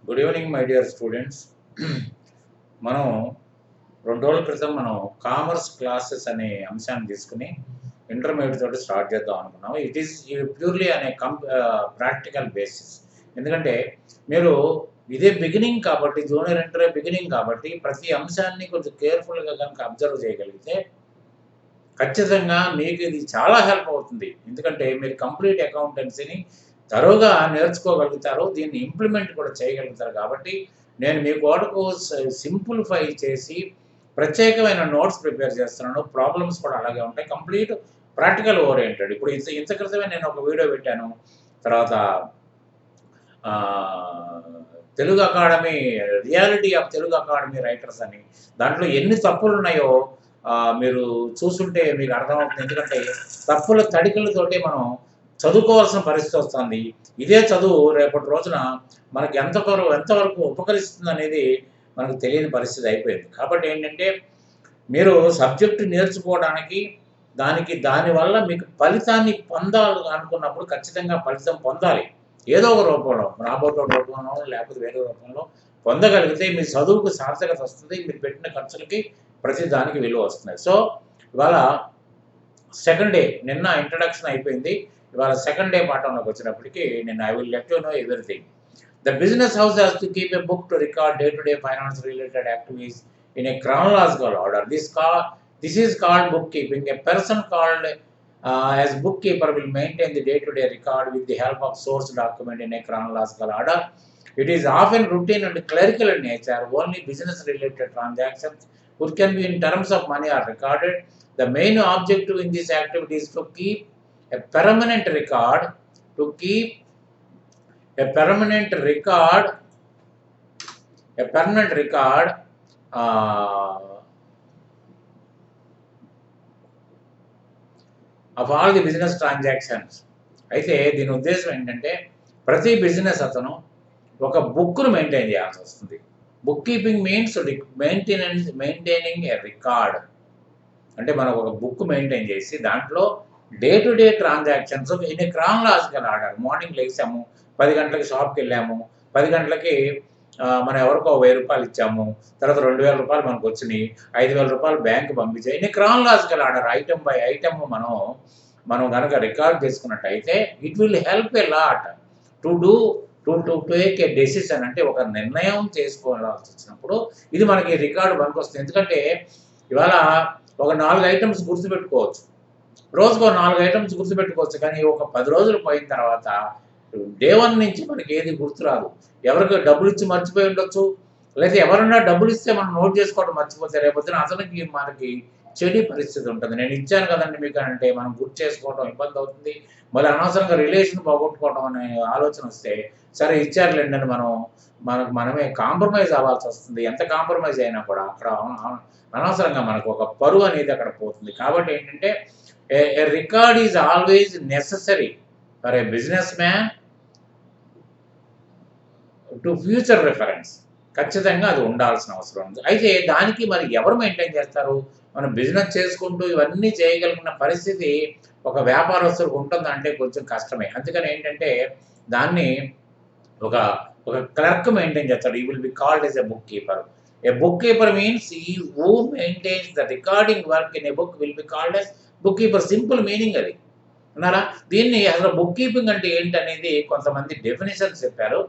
Good evening my dear students. మనం 2 రోజుల క్రితం కామర్స్ క్లాసెస్ అనే అంశాన్ని తీసుకుని ఇంటర్మీడియట్ తోటి స్టార్ట్ చేద్దాం అనుకున్నాం. ఇట్ ఈస్ ప్యూర్లీ అనే ప్రాక్టికల్ బేసిస్. ఎందుకంటే మీరు ఇదే బిగినింగ్ కాబట్టి, జూనియర్ ఇంటర్ బిగినింగ్ కాబట్టి ప్రతి అంశాన్ని కొంచెం కేర్ఫుల్గా కనుక అబ్జర్వ్ చేయగలిగితే ఖచ్చితంగా మీకు ఇది చాలా హెల్ప్ అవుతుంది. ఎందుకంటే మీరు కంప్లీట్ అకౌంటెన్సీని తరోగా నేర్చుకోగలుగుతారు, దీన్ని ఇంప్లిమెంట్ కూడా చేయగలుగుతారు. కాబట్టి నేను మీ కోటకు సింప్లిఫై చేసి ప్రత్యేకమైన నోట్స్ ప్రిపేర్ చేస్తున్నాను. ప్రాబ్లమ్స్ కూడా అలాగే ఉంటాయి, కంప్లీట్ ప్రాక్టికల్ ఓరియంటెడ్. ఇప్పుడు ఇంత క్రితమే నేను ఒక వీడియో పెట్టాను. తర్వాత Telugu academy, reality of Telugu academy writers అని, దాంట్లో ఎన్ని తప్పులు ఉన్నాయో మీరు చూసుంటే మీకు అర్థమవుతుంది. ఎందుకంటే తప్పుల తడికలతోటి మనం చదువుకోవాల్సిన పరిస్థితి వస్తుంది. ఇదే చదువు రేపటి రోజున మనకి ఎంతవరకు ఉపకరిస్తుంది అనేది మనకు తెలియని పరిస్థితి అయిపోయింది. కాబట్టి ఏంటంటే మీరు సబ్జెక్టు నేర్చుకోవడానికి దానివల్ల మీకు ఫలితాన్ని పొందాలి అనుకున్నప్పుడు ఖచ్చితంగా ఫలితం పొందాలి. ఏదో ఒక రూపంలో, రాబోయే రూపంలో లేకపోతే వేరే రూపంలో పొందగలిగితే మీ చదువుకు సార్థకత వస్తుంది. మీరు పెట్టిన ఖర్చులకి ప్రతి దానికి విలువ వస్తుంది. సో ఇవాళ సెకండ్ డే, నిన్న ఇంట్రడక్షన్ అయిపోయింది. ఇవాళ సెకండ్ డే పాఠంలోకి వచ్చినప్పటికీ నేను I will let you know everything. The business house has to keep a book to record day to day finance related activities in a chronological order. This is called bookkeeping. A person called as bookkeeper will maintain the day-to-day record with the help of source document in a chronological order. It is often routine and clerical in nature. Only business-related transactions which can be in terms of money are recorded. The main objective in this activity is to keep a permanent record. Of all the business transactions. అయితే దీని ఉద్దేశం ఏంటంటే ప్రతి business అతను ఒక బుక్ను maintain చేయాల్సి వస్తుంది. Book keeping means maintaining a record. అంటే మనం ఒక బుక్ మెయింటైన్ చేసి దాంట్లో day to day transactions in a chronological order. Morning లేచాము, 10 గంటలకి షాప్కి వెళ్ళాము, 10 గంటలకి మనం ఎవరికో 1000 రూపాయలు ఇచ్చాము, తర్వాత 2000 రూపాయలు మనకు వచ్చినాయి, 5000 రూపాయలు బ్యాంకు పంపించాయి. In chronological order, item by item మనం కనుక రికార్డ్ చేసుకున్నట్టయితే it will help a lot to take a decision. అంటే ఒక నిర్ణయం చేసుకోవాల్సి వచ్చినప్పుడు ఇది మనకి రికార్డు పనికొస్తుంది. ఎందుకంటే ఇవాళ ఒక 4 ఐటమ్స్ గుర్తుపెట్టుకోవచ్చు, రోజుకో 4 ఐటమ్స్ గుర్తుపెట్టుకోవచ్చు. కానీ ఒక 10 రోజులు పోయిన తర్వాత డే 1 నుంచి మనకి ఏది గుర్తురాదు. ఎవరికి డబ్బులు ఇచ్చి మర్చిపోయి ఉండొచ్చు, లేదా ఎవరన్నా డబ్బులు ఇస్తే మనం నోట్ చేసుకోవడం మర్చిపోతే రేపొద్దున అతనికి మనకి చెడి పరిస్థితి ఉంటుంది. నేను ఇచ్చాను కదండి మీకు అంటే మనం గుర్తు చేసుకోవడం ఇబ్బంది అవుతుంది. మళ్ళీ అనవసరంగా రిలేషన్ పోగొట్టుకోవడం అనే ఆలోచన వస్తే సరే ఇచ్చారులేండి అని మనమే కాంప్రమైజ్ అవ్వాల్సి వస్తుంది. ఎంత కాంప్రమైజ్ అయినా కూడా అక్కడ అనవసరంగా మనకు ఒక పరువు అనేది అక్కడ పోతుంది. కాబట్టి ఏంటంటే a record is always necessary for a business man to future reference. ఖచ్చితంగా అది ఉండాల్సిన అవసరం ఉంది. అయితే దానికి మరి ఎవరు మెయింటైన్ చేస్తారు? మనం బిజినెస్ చేసుకుంటూ ఇవన్నీ చేయగలిగిన పరిస్థితి ఒక వ్యాపారస్తులకు ఉంటుందంటే కొంచెం కష్టమే. అందుకని ఏంటంటే దాన్ని ఒక క్లర్క్ మెయింటైన్ చేస్తాడు. He will be called as a book keeper. A book keeper means he who maintains the recording work in a book will be called as book keeper. Simple meaning అది, అన్నారా? దీన్ని అసలు book keeping అంటే ఏంటనేది కొంతమంది definitions చెప్పారు.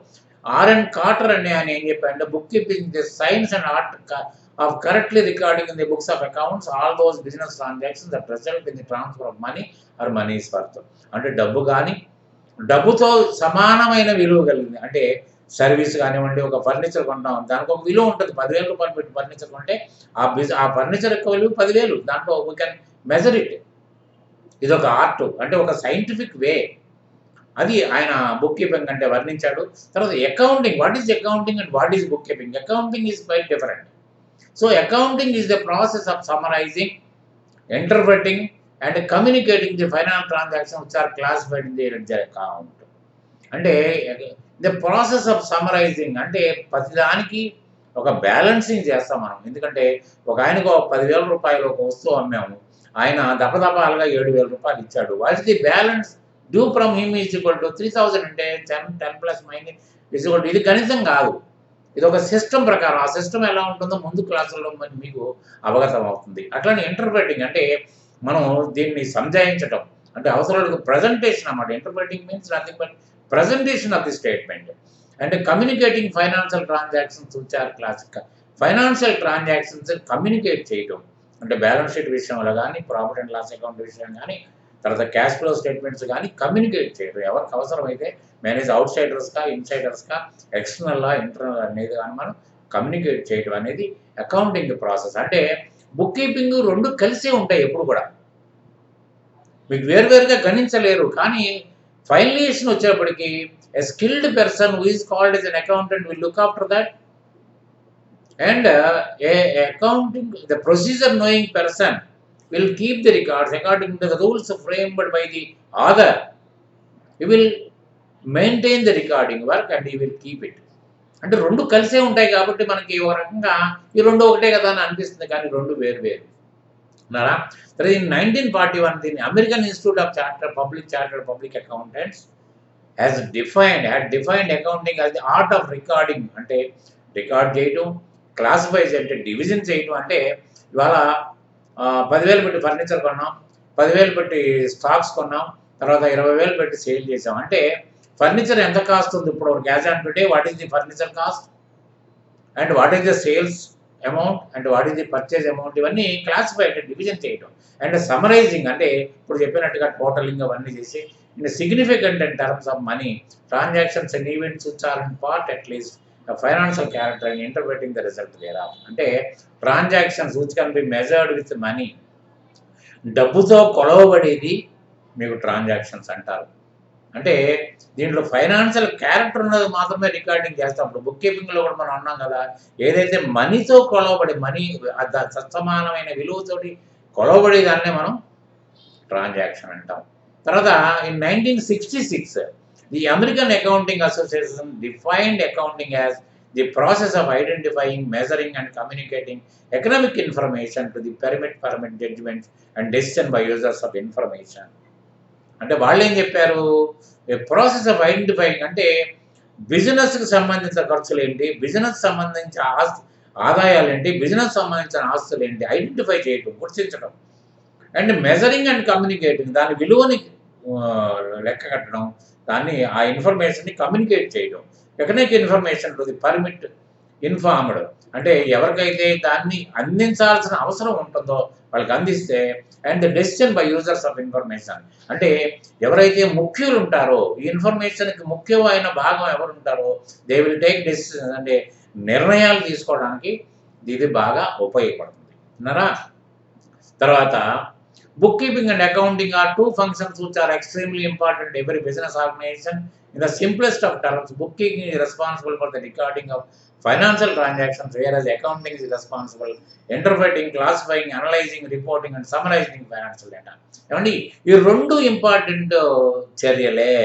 RN Carter అనే ఆయన ఏం చెప్పారంటే book keeping the science and art of correctly recording in the books of accounts all those business transactions that result in the transfer of money or money's worth. అంటే డబ్బుతో సమానమైన విలువ కలిగింది. అంటే సర్వీస్ కానివ్వండి, ఒక ఫర్నిచర్ కొంటాం, దానికి ఒక విలువ ఉంటుంది. 10,000 రూపాయలు పెట్టి ఫర్నిచర్ కొంటే ఆ ఫర్నిచర్ యొక్క విలువ 10,000. దాంట్లో వీ కెన్ మెజర్ ఇట్. ఇది ఒక ఆర్ట్, అంటే ఒక సైంటిఫిక్ వే. అది ఆయన బుక్ కీపింగ్ అంటే వర్ణించాడు. తర్వాత accounting, what is accounting and what is book keeping? Accounting is quite different. So accounting is the process of summarising, interpreting and communicating the finance transaction which are classified in the ledger account. అంటే the process of summarising అంటే ప్రతిదానికి ఒక balancing చేస్తాం మనం. ఎందుకంటే ఒక ఆయనకు 10,000 రూపాయలు ఒక వస్తువు అమ్మాము, ఆయన దపదపాలుగా 7,000 రూపాయలు ఇచ్చాడు. What is the balance due from him is equal to 3,000. అంటే 10 plus minus is equal to, ఇది గణితం కాదు, ఇది ఒక సిస్టమ్ ప్రకారం. ఆ సిస్టమ్ ఎలా ఉంటుందో ముందు క్లాసుల్లో మీకు అవగతం అవుతుంది. అట్లానే ఇంటర్ప్రెటింగ్ అంటే మనం దీన్ని సంజాయించటం అంటే అవసరాలకు ప్రజెంటేషన్ అన్నమాట. Interpreting means nothing but presentation of the statement. అంటే communicating financial transactions which are classic. Financial transactions communicate చేయటం అంటే బ్యాలెన్స్ షీట్ విషయంలో కానీ, ప్రాఫిట్ అండ్ లాస్ అకౌంట్ విషయం కానీ, తర్వాత క్యాష్ ఫ్లో స్టేట్మెంట్స్ కానీ కమ్యూనికేట్ చేయడం. ఎవరికి అవసరమైతే మేనేజ్ అవుట్ సైడర్స్కా, ఇన్సైడర్స్కా, ఎక్స్టర్నల్లా, ఇంటర్నల్ అనేది కానీ మనం కమ్యూనికేట్ చేయడం అనేది అకౌంటింగ్ ప్రాసెస్. అంటే బుక్ కీపింగ్ 2 కలిసే ఉంటాయి ఎప్పుడు కూడా. మీకు వేరువేరుగా గణించలేరు. కానీ ఫైనలైజేషన్ వచ్చేప్పటికి a skilled person who is called as an accountant will look after that and a accounting the procedure knowing person will keep the records according to the rules framed by the author. He will maintain the recording work and he will keep it. అంటే 2 కలిసే ఉంటాయి కాబట్టి మనకి ఒక రకంగా ఈ 2 ఒకటే కదా అని అనిపిస్తుంది, కానీ 2 వేరు వేరు ఉన్నారా. తర్వాత ఇన్ 1941 దీన్ని American institute of chartered public accountants had defined accounting as the art of recording. అంటే రికార్డ్ చేయటం, క్లాసిఫై అంటే డివిజన్ చేయటం. అంటే ఇవాళ 10,000 పెట్టి ఫర్నిచర్ కొన్నాం, 10,000 పెట్టి స్టాక్స్ కొన్నాం, తర్వాత 20,000 పెట్టి సేల్ చేసాం. అంటే ఫర్నిచర్ ఎంత కాస్ట్ ఉంది ఇప్పుడు as on today, what is the furniture cost and what is the sales amount and what is the purchase amount, ఇవన్నీ క్లాసిఫై అంటే డివిజన్ చేయటం. అండ్ సమరైజింగ్ అంటే ఇప్పుడు చెప్పినట్టుగా టోటలింగ్ అవన్నీ చేసి in significant in terms of money transactions and events which are in part at least financial character and interpreting the result there. అంటే transactions which can be measured with money, డబ్బుతో కొలవబడేది మీకు transactions అంటారు. అంటే దీంట్లో ఫైనాన్షియల్ క్యారెక్టర్ ఉన్నది మాత్రమే recording చేస్తాం. ఇప్పుడు బుక్ కీపింగ్లో కూడా మనం అన్నాం కదా, ఏదైతే మనీతో కొలవబడే మనీ సత్సమానమైన విలువతోటి కొలవబడే దాన్నే మనం ట్రాన్సాక్షన్ అంటాం. తర్వాత in 1966 the American Accounting Association defined accounting as the process of identifying, measuring and communicating economic information to the permit judgments and decision by users of information. అంటే వాళ్ళు ఏం చెప్పారు, ప్రాసెస్ ఆఫ్ ఐడెంటిఫైయింగ్ అంటే బిజినెస్కి సంబంధించిన ఖర్చులు ఏంటి, బిజినెస్ సంబంధించిన ఆదాయాలు ఏంటి, బిజినెస్ సంబంధించిన ఆస్తులు ఏంటి ఐడెంటిఫై చేయటం, గుర్తించడం. అండ్ మెజరింగ్ అండ్ కమ్యూనికేటింగ్ దాని విలువని లెక్క కట్టడం, దాన్ని ఆ ఇన్ఫర్మేషన్ని కమ్యూనికేట్ చేయడం. Economic information to the permit informed అంటే ఎవరికైతే దాన్ని అందించాల్సిన అవసరం ఉంటుందో వాళ్ళకి అందిస్తే. And decision by users of information అంటే ఎవరైతే ముఖ్యులు ఉంటారో ఈ ఇన్ఫర్మేషన్కి ముఖ్యమైన భాగం ఎవరు ఉంటారో దే విల్ టేక్ డెసిషన్ అంటే నిర్ణయాలు తీసుకోవడానికి ఇది బాగా ఉపయోగపడుతుంది అన్నారా. తర్వాత bookkeeping and accounting are 2 functions which are extremely important in every business organization. In the simplest of terms, bookkeeping is responsible for the recording of financial transactions, whereas accounting is responsible interpreting, classifying, analyzing, reporting and summarizing financial data. ఏమండి ఈ 2 important చర్యలే.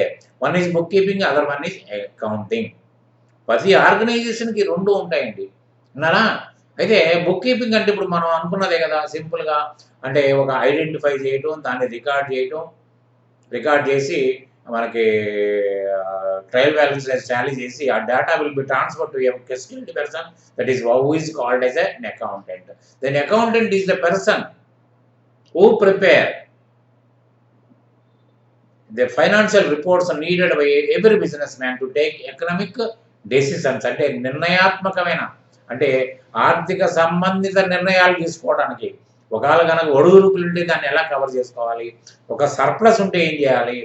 One is book keeping, other one is accounting. ప్రతి ఆర్గనైజేషన్కి 2 ఉంటాయండి అన్నారా. అయితే book keeping అంటే ఇప్పుడు మనం అనుకున్నదే కదా సింపుల్గా, అంటే ఒక ఐడెంటిఫై చేయటం, దాన్ని రికార్డ్ చేసి మనకి ట్రయల్ బ్యాలెన్స్ టాలీ చేసి ఆ data will be transfer to a skilled person that is who is called as an accountant. Then accountant is the person who prepare the financial reports needed by every business man to take economic decisions అంటే నిర్ణయాత్మకమైన అంటే ఆర్థిక సంబంధిత నిర్ణయాలు తీసుకోవడానికి. ఒకవేళ కనుక ఒడుగురుకులు ఉంటే దాన్ని ఎలా కవర్ చేసుకోవాలి, ఒక సర్ప్లస్ ఉంటే ఏం చేయాలి,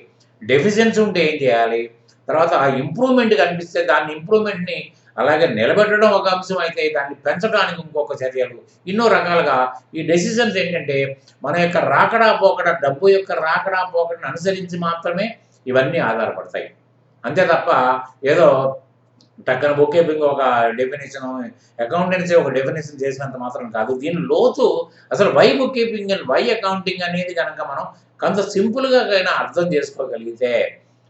డెఫిషియన్సీ ఉంటే ఏం చేయాలి, తర్వాత ఆ ఇంప్రూవ్మెంట్ కనిపిస్తే దాన్ని ఇంప్రూవ్మెంట్ని అలాగే నిలబెట్టడం ఒక అంశం అయితే దాన్ని పెంచడానికి ఇంకొక చర్యలు, ఎన్నో రకాలుగా ఈ డెసిషన్స్ ఏంటంటే మన యొక్క రాకడా పోకడ డబ్బు యొక్క రాకడా పోకడని అనుసరించి మాత్రమే ఇవన్నీ ఆధారపడతాయి. అంతే తప్ప ఏదో టక్కన బుక్ కీపింగ్ ఒక డెఫినేషన్, అకౌంటెన్సీ ఒక డెఫినేషన్ చేసినంత మాత్రం కాదు. దీని లోతు అసలు why book keeping and why accounting అనేది కనుక మనం కొంత సింపుల్గా అయినా అర్థం చేసుకోగలిగితే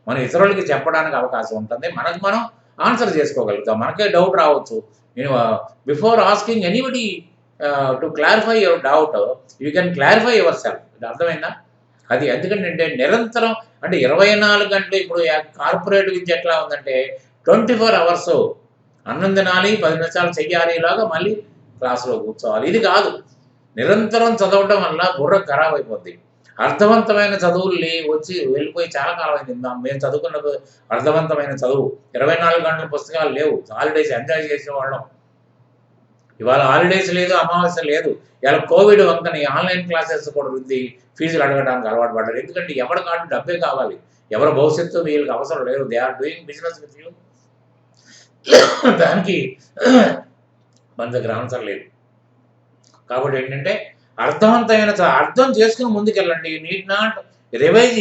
మనం ఇతరులకి చెప్పడానికి అవకాశం ఉంటుంది, మనకు మనం ఆన్సర్ చేసుకోగలుగుతాం. మనకే డౌట్ రావచ్చు. నేను before asking anybody to clarify your doubt you can clarify your self. ఇది అర్థమైందా? అది ఎందుకంటే నిరంతరం అంటే 24 గంటలు ఇప్పుడు కార్పొరేట్ విద్య ఎట్లా ఉందంటే 24 hours అన్నం తినాలి, 10 నిమిషాలు చెయ్యాలి, ఇలాగా మళ్ళీ క్లాస్‌లో కూర్చోవాలి. ఇది కాదు. నిరంతరం చదవటం వల్ల బుర్ర ఖరాబ్ అయిపోద్ది. అర్థవంతమైన చదువుల్ని వచ్చి వెళ్ళిపోయి చాలా కాలం అయింది. మేము చదువుకున్న అర్థవంతమైన చదువు 24 గంటల పుస్తకాలు లేవు. హాలిడేస్ ఎంజాయ్ చేసేవాళ్ళం. ఇవాళ హాలిడేస్ లేదు, అమావాస్య లేదు. ఇవాళ కోవిడ్ వంకని ఆన్‌లైన్ క్లాసెస్ కూడా ఉంది. ఫీజులు అడగడానికి అలవాటు పడ్డారు. ఎందుకంటే ఎవరి కాడు డబ్బే కావాలి. ఎవరి భవిష్యత్తు వీళ్ళకి అవసరం లేదు. They are doing business with you. దానికి మన దగ్గర ఆన్సర్ లేదు. కాబట్టి ఏంటంటే అర్థవంతమైన అర్థం చేసుకుని ముందుకెళ్ళండి. You need not revise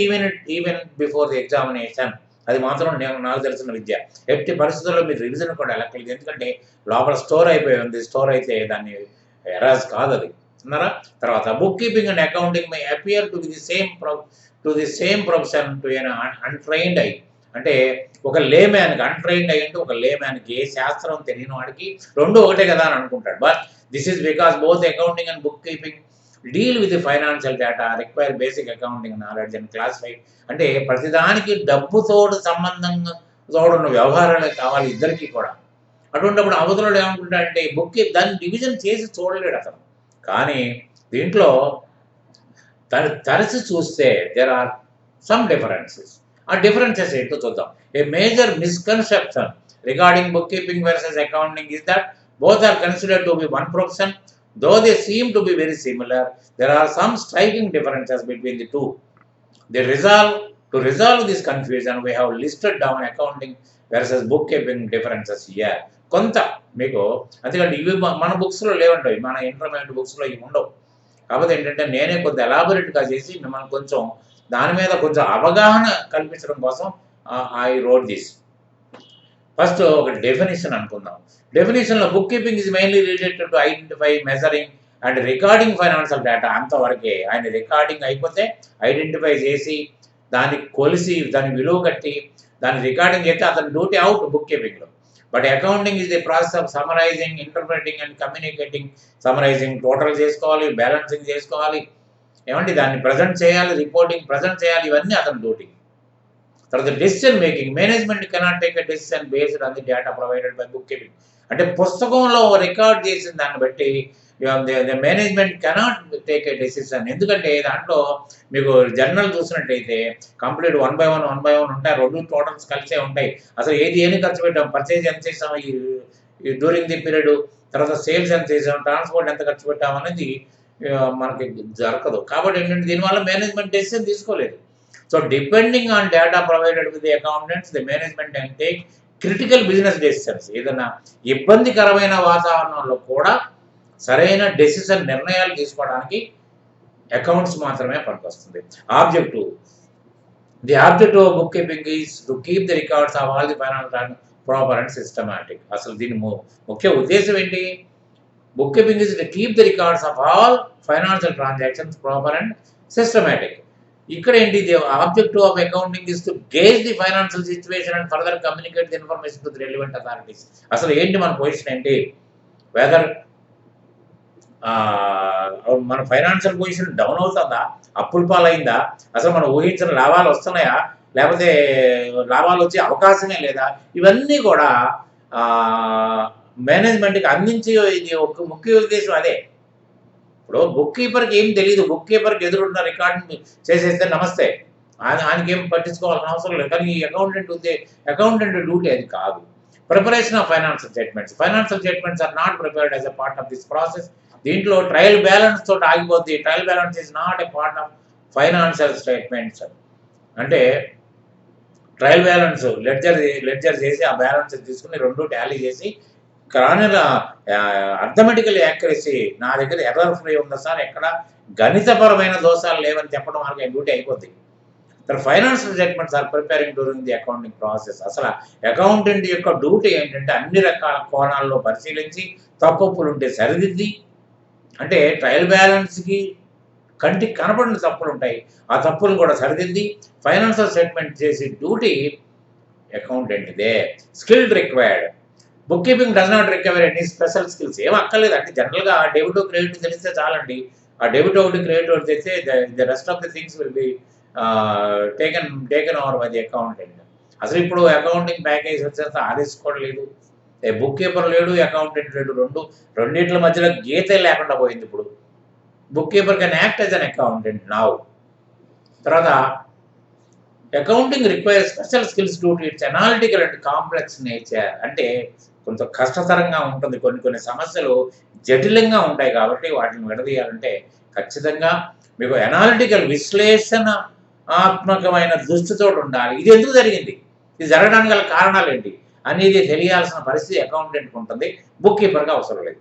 even before the examination. అది మాత్రం నాకు తెలిసిన విద్య. ఎట్టి పరిస్థితుల్లో మీరు రివిజన్ కూడా వెళ్ళక్కర్లేదు. ఎందుకంటే లోపల స్టోర్ అయిపోయి ఉంది. స్టోర్ అయితే దాన్ని ఎరాజ్ కాదు అది. అన్నారా? తర్వాత book keeping and accounting may appear to the same profession to an untrained eye. అంటే ఒక లేమ్యాన్‌కి అన్‌ట్రైన్డ్ ఐ అంటే ఒక లేమ్యాన్‌కి ఏ శాస్త్రం తెలియని వాడికి 2 ఒకటే కదా అని అనుకుంటాడు. But this is because both accounting and book keeping deal with the financial data require basic accounting knowledge and classify. అంటే ప్రతిదానికి డబ్బుతోడు సంబంధంగా తోడున్న వ్యవహారాలే కావాలి ఇద్దరికీ కూడా. అటువంటిప్పుడు అవతలోడు ఏమనుకుంటాడంటే బుక్ దాన్ని డివిజన్ చేసి చూడలేడు అతను. కానీ దీంట్లో తరచి చూస్తే దేర్ ఆర్ సమ్ డిఫరెన్సెస్. ఆ డిఫరెన్సెస్ ఏంటో చూద్దాం. A major misconception regarding book keeping versus accounting is that both are considered to be one profession. Though they seem to be very similar, there are some striking differences between the two. To resolve this confusion, we have listed down accounting versus bookkeeping differences here. కొంత మీకు అందుకంటే ఇవి మన బుక్స్లో లేవండి, మన intermediate బుక్స్లో ఇవి ఉండవు. కాకపోతే ఏంటంటే నేనే కొంత ఎలాబొరేట్గా చేసి మిమ్మల్ని కొంచెం దాని మీద కొంచెం అవగాహన కల్పించడం కోసం ఐ రోడ్ దిస్. ఫస్ట్ ఒక డెఫినేషన్ అనుకుందాం. డెఫినేషన్లో book keeping is mainly related to identify, measuring and recording financial data. అంతవరకే. ఆయన రికార్డింగ్ అయిపోతే ఐడెంటిఫై చేసి దాన్ని కొలిసి దాని విలువ కట్టి దాన్ని రికార్డింగ్ చేస్తే అతని డ్యూటీ అవుట్ బుక్ కీపింగ్లో. But accounting is the process of summarizing, interpreting and communicating. Summarizing total చేసుకోవాలి, బ్యాలెన్సింగ్ చేసుకోవాలి, ఏమంటే దాన్ని ప్రజెంట్ చేయాలి, రిపోర్టింగ్ ప్రజెంట్ చేయాలి, ఇవన్నీ అతని డ్యూటీ. తర్వాత decision making. Management cannot take a decision based on the data provided by book keeping. అంటే పుస్తకంలో రికార్డ్ చేసిన దాన్ని బట్టి management cannot take a decision. ఎందుకంటే దాంట్లో మీకు జర్నల్ చూసినట్టయితే కంప్లీట్ 1 by 1 ఉంటాయి. 2 టోటల్స్ కలిసే ఉంటాయి. అసలు ఏది ఖర్చు పెట్టాం, పర్చేజ్ ఎంత చేసాం ఈ డ్యూరింగ్ ది పీరియడ్, తర్వాత సేల్స్ ఎంత చేసాం, ట్రాన్స్పోర్ట్ ఎంత ఖర్చు పెట్టాం అనేది మనకి జరగదు. కాబట్టి ఏంటంటే దీనివల్ల మేనేజ్మెంట్ డెసిషన్ తీసుకోలేదు. So depending on data provided with the accountants, the management can take critical business decisions. ఏదైనా ఇబ్బందికరమైన వాతావరణంలో కూడా సరైన డెసిషన్ నిర్ణయాలు తీసుకోవడానికి అకౌంట్స్ మాత్రమే పనికొస్తుంది. The objective of book keeping is to keep the records of all the financial proper and systematic. అసలు దీని ముఖ్య ఉద్దేశం ఏంటి? Book keeping is to keep the records of all financial transactions proper and systematic. ఇక్కడ ఏంటి? The objective of accounting is to gauge the financial situation and further communicate the information to the relevant authorities. అసలు ఏంటి మన position ఏంటి? Weather మన financial position down అవుతుందా, అప్పుల పాలైందా, అసలు మనం ఊహించిన లాభాలు వస్తున్నాయా, లేకపోతే లాభాలు వచ్చే అవకాశమే లేదా, ఇవన్నీ కూడా మేనేజ్మెంట్కి అందించే ఇది ఒక ముఖ్య ఉద్దేశం అదే. ఇప్పుడు బుక్ కీపర్కి ఏం తెలియదు. బుక్ కీపర్కి ఎదురున్న రికార్డుని చేసేస్తే నమస్తే, ఆయనకి ఏం పట్టించుకోవాల్సిన అవసరం లేదు. కానీ ఈ అకౌంటెంట్ డ్యూటీ అది కాదు. Preparation of financial statements. Financial statements are not prepared as a part of this process. దీంట్లో ట్రయల్ బ్యాలెన్స్ తోటి ఆగిపోద్ది. Trial balance is not a part of financial statements. అంటే ట్రయల్ బ్యాలెన్స్ లెడ్జర్ చేసి ఆ balance తీసుకుని 2 Tally చేసి కానీ arithmetical accuracy నా దగ్గర ఎర్రర్ ఫ్రీ ఉందా సార్, ఎక్కడ గణితపరమైన దోషాలు లేవని చెప్పడం మనకి డ్యూటీ అయిపోద్ది. తర్వాత financial statements are preparing during the accounting process. అసలు అకౌంటెంట్ యొక్క డ్యూటీ ఏంటంటే అన్ని రకాల కోణాల్లో పరిశీలించి తప్పులు ఉంటే సరిదిద్ది, అంటే ట్రయల్ బ్యాలెన్స్కి కంటికి కనపడిన తప్పులు ఉంటాయి, ఆ తప్పులు కూడా సరిదిద్ది ఫైనాన్షియల్ స్టేట్మెంట్ చేసి డ్యూటీ అకౌంటెంట్దే. Skill required. Book keeping does not require any special skills. ఏం అక్కర్లేదు. అంటే జనరల్గా డెబిట్ క్రెడిట్ తెలిస్తే చాలండి. ఆ డెబిట్ ఒకటి క్రెడిట్ ఒకటి తెస్తే the rest of the things will be taken over by the accountant. అసలు ఇప్పుడు అకౌంటింగ్ ప్యాకేజ్ వచ్చేస్తే ఆర్ఎస్ కూడా లేదు. బుక్ కీపర్ లేడు, అకౌంటెంట్ లేడు, రెండిట్ల మధ్యలో గీతే లేకుండా పోయింది ఇప్పుడు. Book keeper can act as an accountant now. తర్వాత accounting require special skills due to its analytical and complex nature. అంటే కొంత కష్టతరంగా ఉంటుంది, కొన్ని సమస్యలు జటిలంగా ఉంటాయి కాబట్టి వాటిని విడదీయాలంటే ఖచ్చితంగా మీకు అనాలిటికల్ విశ్లేషణాత్మకమైన దృష్టితో ఉండాలి. ఇది ఎందుకు జరిగింది, ఇది జరగడానికి గల కారణాలు ఏంటి అనేది తెలియాల్సిన పరిస్థితి అకౌంటెంట్కి ఉంటుంది, బుక్ కీపర్గా అవసరం లేదు.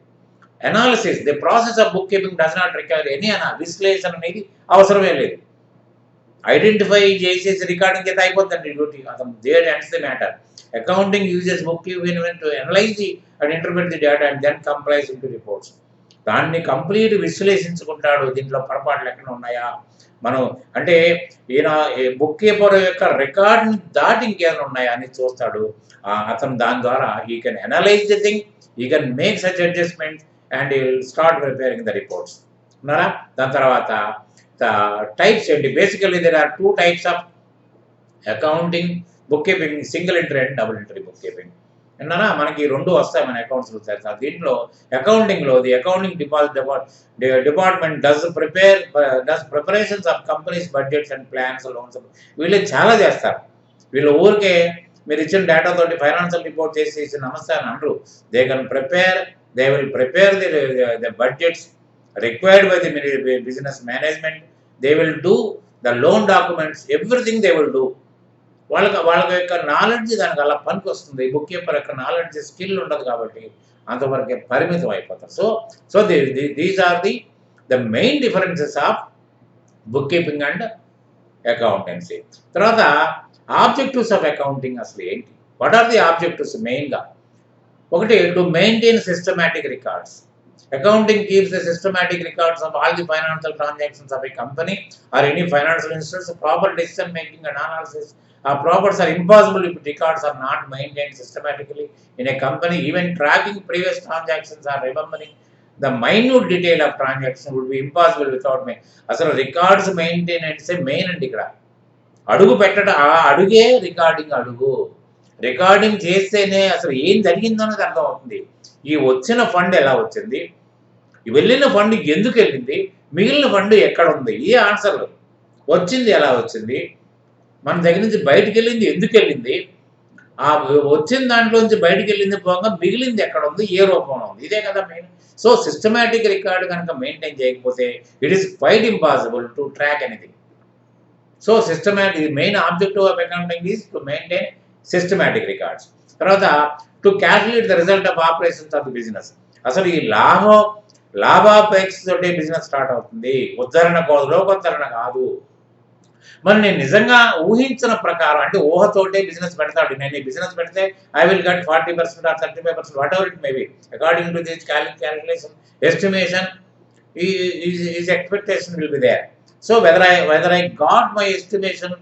Analysis, the process of book keeping does not require any విశ్లేషణ అనేది అవసరమే లేదు. ఐడెంటిఫై చేసేసి రికార్డింగ్ చేస్తే అయిపోతుందండి డ్యూటీ, అతను there ends the matter. Accounting uses bookkeeping to analyse the and interpret the data and then complies in to reports. దాన్ని complete విశ్లేషించుకుంటాడు, దీంట్లో పొరపాట్లు ఎక్కడ ఉన్నాయా మనం అంటే ఈయన బుక్ కీపర్ యొక్క రికార్డ్ని దాటి ఇంకేమైనా ఉన్నాయా అని చూస్తాడు. అతను దాని ద్వారా he can analyze the thing, he can make such adjustments and he will start preparing the reports. ఉన్నారా? దాని తర్వాత టైప్స్ ఏంటి? Basically there are 2 types of accounting book keeping, single entry and double entry book keeping. విన్నారా? మనకి 2 వస్తాయి మన అకౌంట్స్లో. దీంట్లో అకౌంటింగ్లో the accounting department does preparations of companies budgets and plans, loans. వీళ్ళు చాలా చేస్తారు. వీళ్ళు ఊరికే మీరు ఇచ్చిన డేటా తోటి ఫైనాన్షియల్ రిపోర్ట్ చేసి నమస్తే అని అనరు. They will prepare the budgets required by the business management. They will do the loan documents, everything they will do. వాళ్ళ యొక్క నాలెడ్జ్ దానికి అలా పనికి వస్తుంది. బుక్ కీపర్ యొక్క నాలెడ్జ్ స్కిల్ ఉండదు కాబట్టి అంతవరకే పరిమితం అయిపోతారు. So these are the main differences of book keeping and accountancy. తర్వాత ఆబ్జెక్టివ్స్ ఆఫ్ అకౌంటింగ్ అసలు ఏంటి? What are the objectives? మెయిన్గా ఒకటి, to maintain systematic records. Accounting keeps the systematic records of all the financial transactions of a company or any financial institution. Proper decision making and analysis of profits are impossible if records are not maintained systematically in a company. Even tracking previous transactions or remembering the minute detail of transaction would be impossible without me. అసలు records maintenance main అండి. ఇక్కడ అడుగు పెట్టడం, ఆ అడుగే recording చేస్తేనే అసలు ఏం జరిగిందో అనేది అర్థమవుతుంది. ఈ వచ్చిన ఫండ్ ఎలా వచ్చింది, వెళ్ళిన ఫండ్ ఎందుకు వెళ్ళింది, మిగిలిన ఫండ్ ఎక్కడ ఉంది, ఈ ఆన్సర్లు. వచ్చింది ఎలా వచ్చింది, మన దగ్గర నుంచి బయటికి వెళ్ళింది ఎందుకు వెళ్ళింది, ఆ వచ్చిన దాంట్లోంచి బయటికి వెళ్ళింది పోగా మిగిలింది ఎక్కడ ఉంది, ఏ రూపంలో ఉంది, ఇదే కదా మెయిన్. సో సిస్టమాటిక్ రికార్డు కనుక మెయింటైన్ చేయకపోతే it is quite impossible to track anything. So systematic main objective of accounting is to maintain systematic records. తర్వాత to calculate the result of operations of the business. అసలు ఈ లాభాపేక్ష తోటి business start అవుతుంది, లోకోద్ధరణ కాదు. మరి నేను నిజంగా ఊహించిన ప్రకారం అంటే ఊహతోటే బిజినెస్ పెడతాడు. నేను ఈ బిజినెస్ పెడితే I will get 40% or 35%, whatever it may be, according to this calculation estimation is expectation will be there. So whether I got my estimation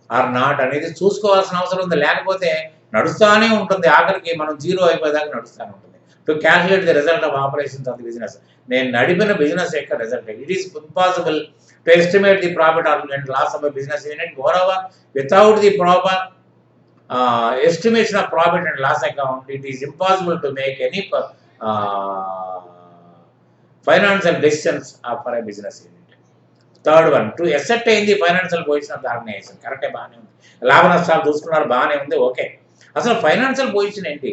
or not అనేది చూసుకోవాల్సిన అవసరం ఉంది. లేకపోతే నడుస్తూనే ఉంటుంది, ఆఖరికి మనం జీరో అయిపోయేదాకా నడుస్తూనే ఉంటుంది. To calculate the result of operations of the business. నేను నడిపిన బిజినెస్ యొక్క result. It is impossible to estimate the profit or loss of a business unit. Moreover, without the proper estimation of profit and loss account, it is impossible to make any financial decisions for a business unit. Third one, to ascertain the financial position of the organization. కరెక్టే, బాగానే ఉంది. లాభ నష్టాలు చూసుకున్నారు, బాగానే ఉంది, okay. అసలు financial position ఏంటి,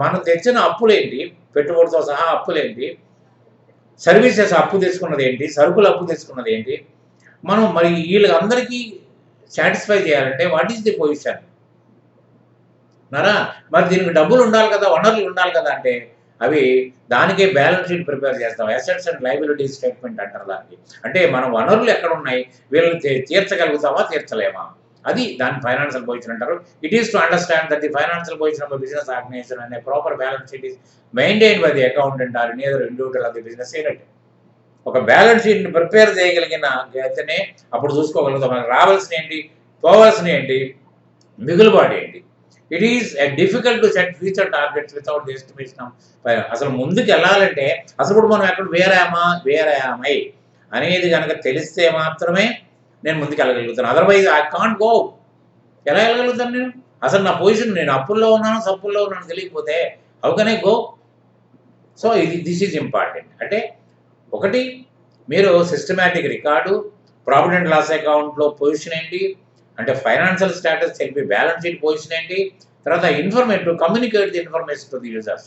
మనం తెచ్చిన అప్పులేంటి, పెట్టుబడితో సహా అప్పులేంటి, సర్వీసెస్ అప్పు తీసుకున్నది ఏంటి, సరుకులు అప్పు తీసుకున్నది ఏంటి, మనం మరి వీళ్ళందరికీ సాటిస్ఫై చేయాలంటే వాట్ ఈస్ ది పొజిషన్ నరా. మరి దీనికి డబ్బులు ఉండాలి కదా, వనరులు ఉండాలి కదా. అంటే అవి దానికే బ్యాలెన్స్ షీట్ ప్రిపేర్ చేస్తాం, అసెట్స్ అండ్ లయబిలిటీ స్టేట్మెంట్ అంటారు దానికి. అంటే మన వనరులు ఎక్కడ ఉన్నాయి, వీళ్ళని తీర్చగలుగుతామా తీర్చలేమా, అది దాని ఫైనాన్షియల్ పొజిషన్ అంటారు. It is to understand that the financial position of business organization అనే proper balance sheet is maintain by the accountant or any other individual of the business unit. ఒక బ్యాలెన్స్ షీట్ని ప్రిపేర్ చేయగలిగిన అయితేనే అప్పుడు చూసుకోగలుగుతాం మనకు రావాల్సిన ఏంటి, పోవాల్సిన ఏంటి, మిగులుబాటు ఏంటి. It is difficult to set future targets without the estimation of. అసలు ముందుకు వెళ్ళాలంటే అసలు ఇప్పుడు మనం ఎక్కడ వేరామై అనేది కనుక తెలిస్తే మాత్రమే నేను ముందుకు వెళ్ళగలుగుతాను. Otherwise I can't go. ఎలా వెళ్ళగలుగుతాను నేను? అసలు నా పొజిషన్ నేను అప్పుల్లో ఉన్నాను సప్పుల్లో ఉన్నాను తెలియకపోతే how can I go? So this is important. అంటే ఒకటి మీరు systematic record, profit and loss అకౌంట్లో పొజిషన్ ఏంటి, అంటే ఫైనాన్షియల్ స్టేటస్ తెలిపి బ్యాలెన్స్ షీట్ పొజిషన్ ఏంటి, తర్వాత informative communicate the information to the users.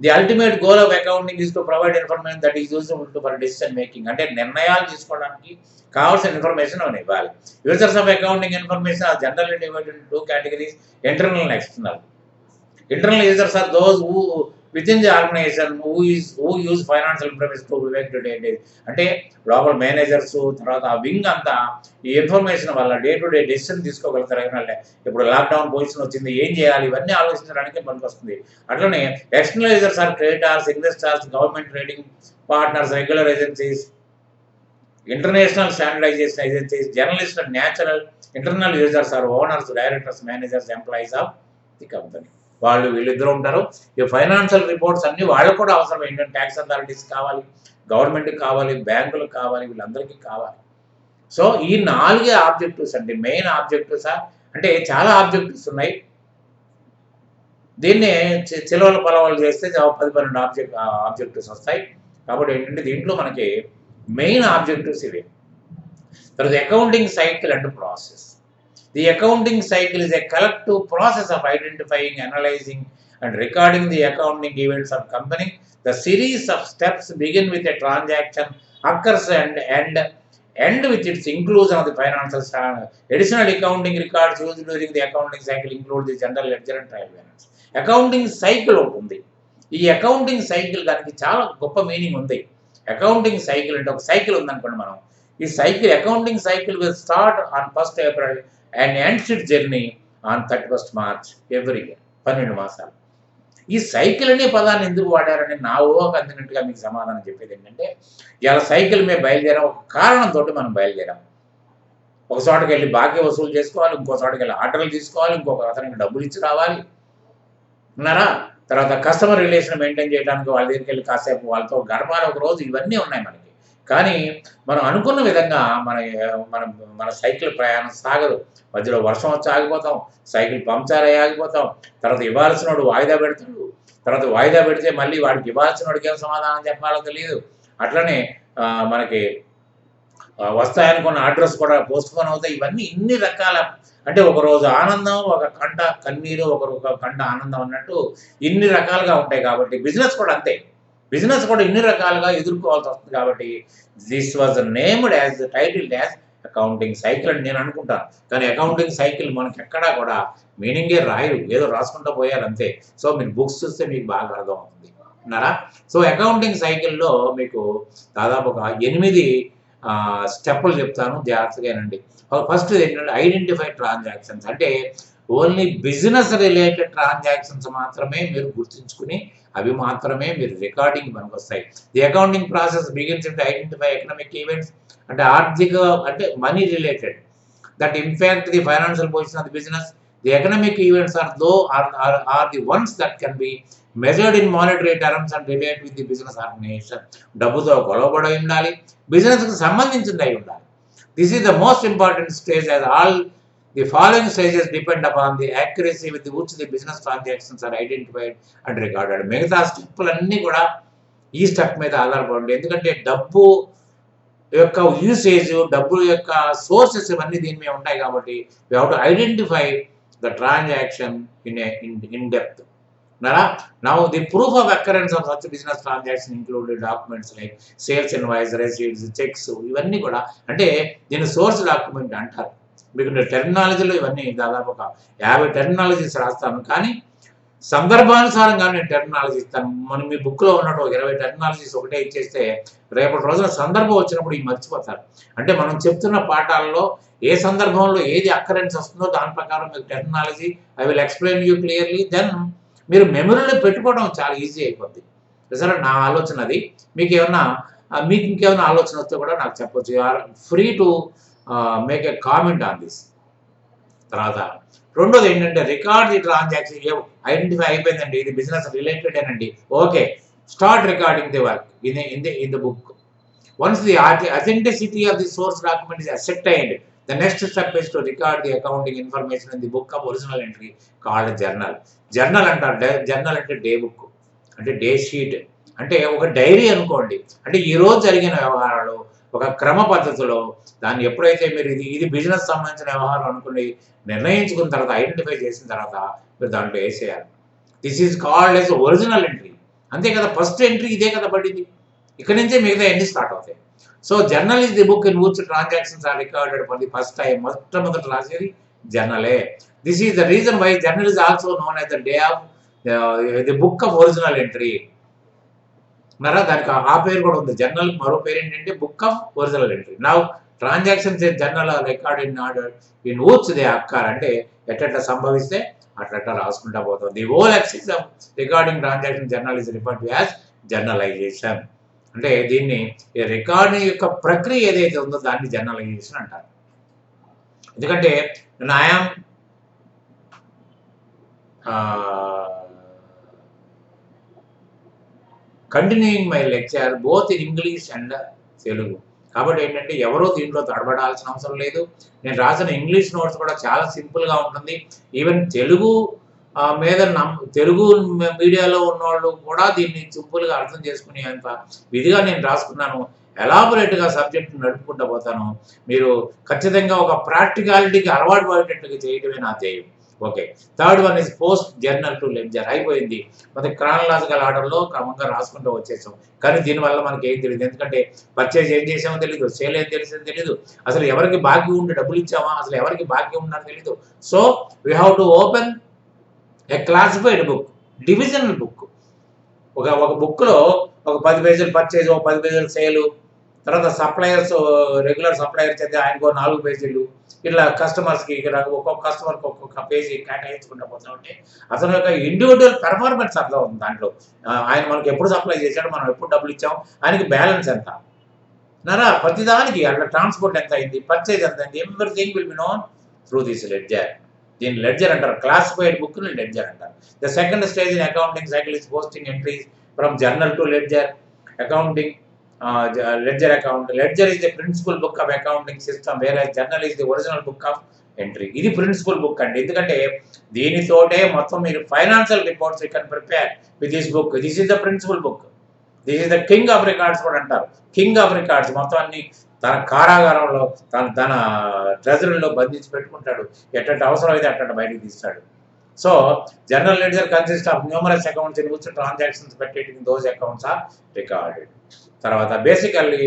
The ultimate goal of accounting is to provide information that is useful to for decision making. అంటే నిర్ణయాలు తీసుకోవడానికి కావాల్సిన ఇన్ఫర్మేషన్ మనం ఇవ్వాలి. Users of accounting information are generally divided in two categories, internal and external. Internal users are those who within the organization who use financial information to relate to day. అంటే లోపల managers తర్వాత ఆ wing అంతా ఈ information వల్ల day to day decision తీసుకోగలుగుతారు. ఇప్పుడు lockdown position వచ్చింది, ఏం చేయాలి, ఇవన్నీ ఆలోచించడానికి పనికొస్తుంది. అట్లనే external users are creditors, investors, government trading partners, regular agencies, international standardisation agencies, journalist and natural. Internal users are owners, directors, managers, employees of the company. వాళ్ళు వీళ్ళిద్దరు ఉంటారు. ఈ ఫైనాన్షియల్ రిపోర్ట్స్ అన్నీ వాళ్ళకు కూడా అవసరం. ఏంటంటే ట్యాక్స్ అథారిటీస్ కావాలి, గవర్నమెంట్కి కావాలి, బ్యాంకులకు కావాలి, వీళ్ళందరికీ కావాలి. సో ఈ 4 ఆబ్జెక్టివ్స్ అండి మెయిన్ ఆబ్జెక్టివ్స్. అంటే చాలా ఆబ్జెక్టివ్స్ ఉన్నాయి. దీన్ని చిలవల పొలవలు చేస్తే 10-12 ఆబ్జెక్టివ్స్ వస్తాయి. కాబట్టి ఏంటంటే దీంట్లో మనకి మెయిన్ ఆబ్జెక్టివ్స్ ఇవి. తర్వాత accounting cycle and process. The accounting cycle is a collective process of identifying, analyzing, and recording the accounting events of company. The series of steps begin with a transaction, occurs and end with its inclusion of the financial standard. Additional accounting records used during the accounting cycle include the general ledger and trial balance. Accounting cycle ఉంది. ఈ accounting cycle దానికి చాలా గొప్ప meaning ఉంది. Accounting cycle అంటే ఒక cycle ఉందనుకోండి మనం. ఈ cycle accounting cycle will start on 1st April and ends its journey on 31st March every year. 12 మాసాలు. ఈ సైకిల్ అనే పదాన్ని ఎందుకు వాడారని నా ఊహకు అందినట్టుగా మీకు సమాధానం చెప్పేది ఏంటంటే, ఇలా సైకిల్ మీద బయలుదేరాం, ఒక కారణంతో మనం బయలుదేరాం. ఒక చోటకి వెళ్ళి బాకీ వసూలు చేసుకోవాలి, ఇంకో చోటకి వెళ్ళి ఆర్డర్లు తీసుకోవాలి, ఇంకొక అతనికి డబ్బులు ఇచ్చి రావాలి ఉన్నారా. తర్వాత కస్టమర్ రిలేషన్ మెయింటైన్ చేయడానికి వాళ్ళ దగ్గరికి వెళ్ళి కాసేపు వాళ్ళతో గడపాలి ఒక రోజు. ఇవన్నీ ఉన్నాయి మనకి. కానీ మనం అనుకున్న విధంగా మన సైకిల్ ప్రయాణం సాగదు. మధ్యలో వర్షం వచ్చి ఆగిపోతాం, సైకిల్ పంక్చర్ అయ్యి ఆగిపోతాం. తర్వాత ఇవ్వాల్సినోడు వాయిదా పెడతాడు, తర్వాత వాయిదా పెడితే మళ్ళీ వాడికి ఇవ్వాల్సినోడికి ఏం సమాధానం చెప్పాలో తెలియదు. అట్లనే మనకి వస్తాయనుకున్న ఆర్డర్స్ కూడా పోస్ట్పోన్ అవుతాయి. ఇవన్నీ ఇన్ని రకాల, అంటే ఒకరోజు ఆనందం, ఒక కంట కన్నీరు, ఒక కంట ఆనందం అన్నట్టు ఇన్ని రకాలుగా ఉంటాయి. కాబట్టి బిజినెస్ కూడా అంతే. బిజినెస్ కూడా ఇన్ని రకాలుగా ఎదుర్కోవాల్సి వస్తుంది. కాబట్టి this was named as the title as accounting cycle అని నేను అనుకుంటాను. కానీ అకౌంటింగ్ సైకిల్ మనకి ఎక్కడా కూడా మీనింగే రాయరు, ఏదో రాసుకుంటూ పోయారు అంతే. సో మీరు బుక్స్ చూస్తే మీకు బాగా అర్థం అవుతుంది అన్నారా. సో అకౌంటింగ్ సైకిల్లో మీకు దాదాపు ఒక 8 స్టెప్పులు చెప్తాను, జాగ్రత్తగానండి. ఫస్ట్ ఏంటంటే ఐడెంటిఫై ట్రాన్సాక్షన్స్. అంటే ఓన్లీ బిజినెస్ రిలేటెడ్ ట్రాన్సాక్షన్స్ మాత్రమే మీరు గుర్తుంచుకుని అవి మాత్రమే మీరు రికార్డింగ్ మనకు వస్తాయి. The accounting process begins with identify economic events, అంటే ఆర్థిక, అంటే money related that impact the financial position of the business. The economic events are the ones that can be measured in monetary terms and relate with the business organisation. డబ్బుతో గొడవబడి ఉండాలి, బిజినెస్కి సంబంధించింది అయి ఉండాలి. This is the most important stage as all the following stages depend upon the accuracy with which the business transactions are identified and recorded. మిగతా స్టెప్పులన్నీ కూడా ఈ స్టెప్ మీద ఆధారపడి, ఎందుకంటే డబ్బు యొక్క యూసేజ్, డబ్బు యొక్క సోర్సెస్ ఇవన్నీ దీని మీద ఉంటాయి. కాబట్టి we have to identify the transaction in depth. Now the proof of occurrence of such business transaction included documents like sales invoice, receipts, checks. ఇవన్నీ కూడా అంటే దీన్ని సోర్స్ డాక్యుమెంట్ అంటారు. మీకు టెర్మినాలజీలో ఇవన్నీ దాదాపు ఒక 50 టెర్మినాలజీస్ రాస్తాను, కానీ సందర్భానుసారంగా నేను టెర్మినాలజీ ఇస్తాను. మనం మీ బుక్లో ఉన్నట్టు 20 టెర్మినాలజీస్ ఒకటే ఇచ్చేస్తే రేపటి రోజున సందర్భం వచ్చినప్పుడు ఇవి మర్చిపోతారు. అంటే మనం చెప్తున్న పాఠాల్లో ఏ సందర్భంలో ఏది అక్కరెన్స్ వస్తుందో దాని ప్రకారం మీకు terminology I will explain you clearly. Then మీరు మెమరీలో పెట్టుకోవడం చాలా ఈజీ అయిపోద్ది. సరే, నా ఆలోచన అది. మీకు ఇంకేమైనా ఆలోచన వస్తే కూడా నాకు చెప్పొచ్చు. You are free to make a comment on this. తర్వాత రెండోది ఏంటంటే రికార్డ్ ది ట్రాన్సాక్షన్. ఐడెంటిఫై అయిపోయిందండి, ఇది బిజినెస్ రిలేటెడ్ అనండి, okay, start recording the work in the book. Once the authenticity of the source document is ascertained, The next step is to record the accounting information in the book of original entry called journal. Journal అంటారు. Journal అంటే day book, అంటే day sheet, అంటే ఒక dairy అనుకోండి. అంటే ఈరోజు జరిగిన వ్యవహారాలు ఒక క్రమ పద్ధతిలో దాన్ని ఎప్పుడైతే మీరు ఇది బిజినెస్ సంబంధించిన వ్యవహారం అనుకుని నిర్ణయించుకున్న తర్వాత, ఐడెంటిఫై చేసిన తర్వాత మీరు దాంట్లో వేసేయాలి. This is called yes original entry. అంతే కదా, ఫస్ట్ ఎంట్రీ ఇదే కదా పడింది. ఇక్కడి నుంచే మిగతా ఎన్ని స్టార్ట్ అవుతాయి. So journal is the book in which transactions are recorded for the first time. మొట్టమొదటి రాసేది జర్నలే. This is the reason why journal is also known as the day of the book of original entry. మరా దానికి ఆ పేరు కూడా ఉంది. Journal మరో పేరు ఏంటంటే book of original entry. Now transactions journal are record in order in which they occur. అంటే ఎట్లా సంభవిస్తే అట్లా రాసుకుంటా పోతాం. The whole excess of recording transaction journal is referred to as journalization. అంటే దీన్ని రికార్డింగ్ యొక్క ప్రక్రియ ఏదైతే ఉందో దాన్ని జర్నలైజేషన్ అంటారు. ఎందుకంటే I'm continuing my lecture both in English and Telugu. కాబట్టి ఏంటంటే ఎవరో దీంట్లో తడబడాల్సిన అవసరం లేదు. నేను రాసిన ఇంగ్లీష్ నోట్స్ కూడా చాలా సింపుల్గా ఉంటుంది. ఈవెన్ తెలుగు మీద తెలుగు మీడియాలో ఉన్నవాళ్ళు కూడా దీన్ని సింపుల్గా అర్థం చేసుకునేంత విధిగా నేను రాసుకున్నాను. ఎలాబొరేట్గా సబ్జెక్ట్ నడుపుకుంటూ పోతాను. మీరు ఖచ్చితంగా ఒక ప్రాక్టికాలిటీకి అలవాటు పడేటట్టుగా చేయడమే నా ధ్యేయం. Okay, third one is post journal to ledger. అయిపోయింది. మరి క్రానలాజికల్ ఆర్డర్లో క్రమంగా రాసుకుంటూ వచ్చేసాం. కానీ దీనివల్ల మనకి ఏం తెలియదు. ఎందుకంటే పర్చేజ్ ఏం చేసామో తెలియదు, సేల్ ఏం తెలిసిందో తెలియదు, అసలు ఎవరికి బాకీ ఉండి డబ్బులు ఇచ్చామా, అసలు ఎవరికి బాకీ ఉన్నారో తెలియదు. So we have to open A classified book, divisional book. ఒక బుక్లో ఒక 10 పేజీలు పర్చేజ్, ఒక 10 పేజీలు సేలు, తర్వాత సప్లయర్స్, రెగ్యులర్ సప్లయర్స్ అయితే ఆయనకు 4 పేజీలు, ఇట్లా కస్టమర్స్కి ఇక్కడ ఒక్కొక్క కస్టమర్కి ఒక్కొక్క పేజీ కేటాయించుకుంటూ పోతా ఉంటే అతని యొక్క ఇండివిజువల్ పెర్ఫార్మెన్స్ అర్థం అవుతుంది దాంట్లో. ఆయన మనకి ఎప్పుడు సప్లై చేశాడు, మనం ఎప్పుడు డబ్బులు ఇచ్చాం, ఆయనకి బ్యాలెన్స్ ఎంత నరా, ప్రతిదానికి అట్లా ట్రాన్స్పోర్ట్ ఎంత అయింది, పర్చేజ్ ఎంత అయింది, everything will be known through this ledger. దీన్ని లెడ్జర్ అంటారు. క్లాసిఫైడ్ బుక్ని లెడ్జర్ అంటారు. The second stage in accounting cycle is posting entries from journal to ledger. Accounting ledger account. Ledger is the principal book of accounting system, whereas journal is the original book of entry. ఇది principal book అండి. ఎందుకంటే దీనితోటే మొత్తం మీరు financial reports you can prepare with this book. This is the principal book. This is the king of records కూడా అంటారు. King of records మొత్తం అన్ని తన కారాగారంలో తన ట్రెజరీలో బంధించి పెట్టుకుంటాడు. ఎట్టంటే అవసరం అయితే అట్టంటే బయటకు తీస్తాడు. So general ledger consist of numerous accounts in which transactions pertaining those accounts are recorded. తర్వాత basically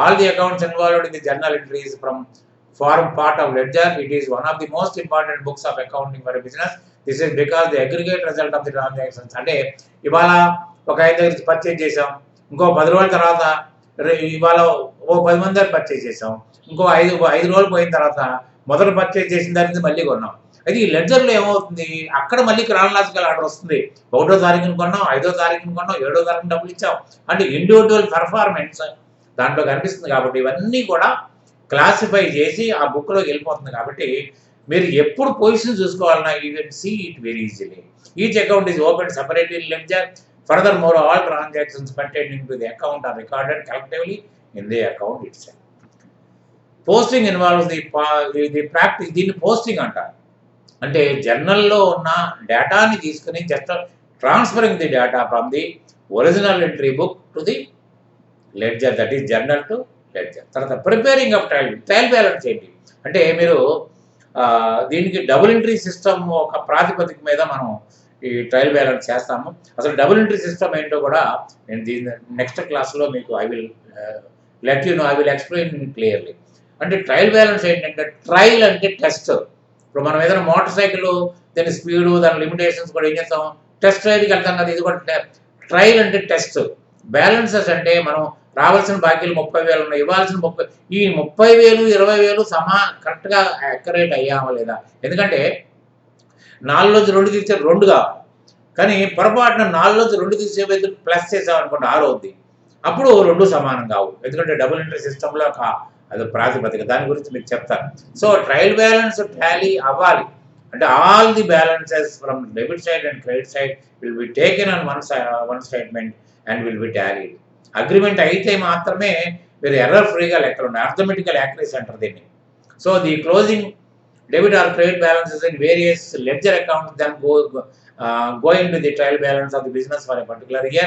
all the accounts involved in the journal entries from form part of ledger. It is one of the most important books of accounting for business. This is because the aggregate result of the transactions. అంటే ఇవాళ ఒక 5 దగ్గర purchase చేసాం, ఇంకో 10 రోజుల తర్వాత ఇవాళ ఓ 10 మంది దగ్గర పర్చేజ్ చేసాం, ఇంకో 5 రోజులు పోయిన తర్వాత మొదట పర్చేజ్ చేసిన దాని నుంచి మళ్ళీ కొన్నాం. అయితే ఈ లెడ్జర్లో ఏమవుతుంది, అక్కడ మళ్ళీ క్రానలాజికల్ ఆర్డర్ వస్తుంది. 1వ తారీఖున కొన్నాం, 5వ తారీఖున కొన్నాం, 7వ తారీఖున డబ్బులు ఇచ్చాం. అంటే ఇండివిజువల్ పెర్ఫార్మెన్స్ దాంట్లో కనిపిస్తుంది. కాబట్టి ఇవన్నీ కూడా క్లాసిఫై చేసి ఆ బుక్లోకి వెళ్ళిపోతుంది. కాబట్టి మీరు ఎప్పుడు పొజిషన్ చూసుకోవాలన్నా you can see it very easily. Each account is open separately in ledger. Further more all transactions pertaining to the account are recorded collectively in the account itself. Posting involves the practice. దీన్ని posting అంటారు. అంటే జర్నల్లో ఉన్న డేటాని తీసుకుని just transferring the data from the original entry book to the ledger, that is journal to ledger. తర్వాత preparing of trial balance ఏంటి అంటే మీరు దీనికి డబుల్ ఎంట్రీ సిస్టమ్ ఒక ప్రాతిపదిక మీద మనం ఈ ట్రయల్ బ్యాలెన్స్ చేస్తాము. అసలు డబుల్ ఎంట్రీ సిస్టమ్ ఏంటో కూడా నేను దీని నెక్స్ట్ క్లాస్లో మీకు I will let you know, I will explain clearly. అంటే ట్రయల్ బ్యాలెన్స్ ఏంటంటే ట్రయల్ అంటే టెస్ట్. ఇప్పుడు మనం ఏదైనా మోటార్ సైకిల్ దాని స్పీడు దాని లిమిటేషన్స్ కూడా ఏం చేస్తాం, టెస్ట్ రైడ్కి వెళ్తాం కదా. ఇది కూడా ట్రయల్ అంటే టెస్ట్. బ్యాలెన్సెస్ అంటే మనం రావాల్సిన బాకీలు 30,000 ఉన్నాయి, ఇవ్వాల్సిన 30, ఈ 30,000 20,000 కరెక్ట్గా అక్యురేట్ అయ్యామా లేదా. ఎందుకంటే 4 2 తీసే 2 కావాలి, కానీ పొరపాటున 4 2 తీసే ప్లస్ చేసామనుకోండి 6 అవుద్ది. అప్పుడు 2 సమానం కావు. ఎందుకంటే డబుల్ ఎంట్రీ సిస్టంలో అది ప్రాతిపదిక. దాని గురించి మీకు చెప్తాను. సో ట్రయల్ బ్యాలెన్స్ టాలీ అవ్వాలి అంటే all the balances from debit side and credit side will be taken on one statement and will be tallied. Agreement అయితే మాత్రమే మీరు ఎర్రర్ ఫ్రీగా లెక్కలు ఉన్నాయి. అర్థమెటికల్ యాక్యురసీ అంటారు దీన్ని. So the closing debit or credit balances in various ledger accounts then go into the trial balance of the business for a particular year.